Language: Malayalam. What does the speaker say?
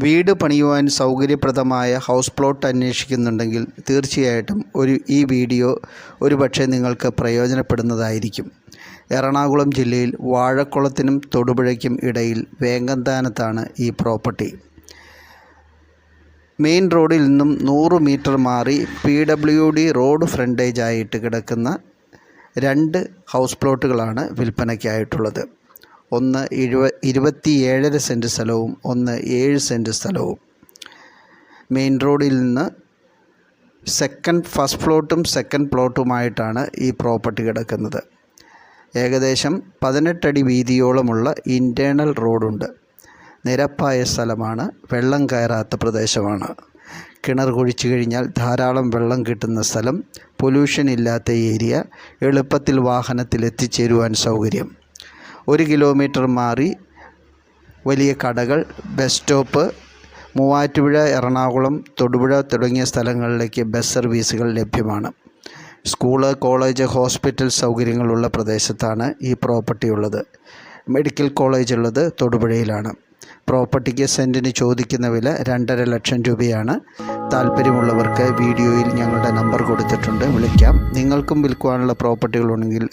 വീട് പണിയുവാൻ സൗകര്യപ്രദമായ ഹൗസ് പ്ലോട്ട് അന്വേഷിക്കുന്നുണ്ടെങ്കിൽ തീർച്ചയായിട്ടും ഈ വീഡിയോ ഒരുപക്ഷെ നിങ്ങൾക്ക് പ്രയോജനപ്പെടുന്നതായിരിക്കും. എറണാകുളം ജില്ലയിൽ വാഴക്കുളത്തിനും തൊടുപുഴയ്ക്കും ഇടയിൽ വേങ്ങന്താനത്താണ് ഈ പ്രോപ്പർട്ടി. മെയിൻ റോഡിൽ നിന്നും 100 മീറ്റർ മാറി PWD റോഡ് ഫ്രണ്ടേജ് ആയിട്ട് കിടക്കുന്ന 2 ഹൗസ് പ്ലോട്ടുകളാണ് വിൽപ്പനയ്ക്കായിട്ടുള്ളത്. ഒന്ന് 27.5 സെൻറ്റ് സ്ഥലവും ഒന്ന് 7 സെൻറ്റ് സ്ഥലവും. മെയിൻ റോഡിൽ നിന്ന് ഫസ്റ്റ് പ്ലോട്ടും സെക്കൻഡ് പ്ലോട്ടുമായിട്ടാണ് ഈ പ്രോപ്പർട്ടി കിടക്കുന്നത്. ഏകദേശം 18 അടി വീതിയോളമുള്ള ഇൻറ്റേർണൽ റോഡുണ്ട്. നിരപ്പായ സ്ഥലമാണ്, വെള്ളം കയറാത്ത പ്രദേശമാണ്. കിണർ കുഴിച്ചു കഴിഞ്ഞാൽ ധാരാളം വെള്ളം കിട്ടുന്ന സ്ഥലം, പൊല്യൂഷൻ ഇല്ലാത്ത ഏരിയ, എളുപ്പത്തിൽ വാഹനത്തിൽ എത്തിച്ചേരുവാൻ സൗകര്യം. 1 കിലോമീറ്റർ മാറി വലിയ കടകൾ, ബസ് സ്റ്റോപ്പ്, മൂവാറ്റുപുഴ, എറണാകുളം, തൊടുപുഴ തുടങ്ങിയ സ്ഥലങ്ങളിലേക്ക് ബസ് സർവീസുകൾ ലഭ്യമാണ്. സ്കൂള്, കോളേജ്, ഹോസ്പിറ്റൽ സൗകര്യങ്ങളുള്ള പ്രദേശത്താണ് ഈ പ്രോപ്പർട്ടി ഉള്ളത്. മെഡിക്കൽ കോളേജ് ഉള്ളത് തൊടുപുഴയിലാണ്. പ്രോപ്പർട്ടിക്ക് സെൻറ്റിന് ചോദിക്കുന്ന വില 2.5 ലക്ഷം രൂപയാണ്. താല്പര്യമുള്ളവർക്ക് വീഡിയോയിൽ ഞങ്ങളുടെ നമ്പർ കൊടുത്തിട്ടുണ്ട്, വിളിക്കാം. നിങ്ങൾക്കും വിൽക്കുവാനുള്ള പ്രോപ്പർട്ടികളുണ്ടെങ്കിൽ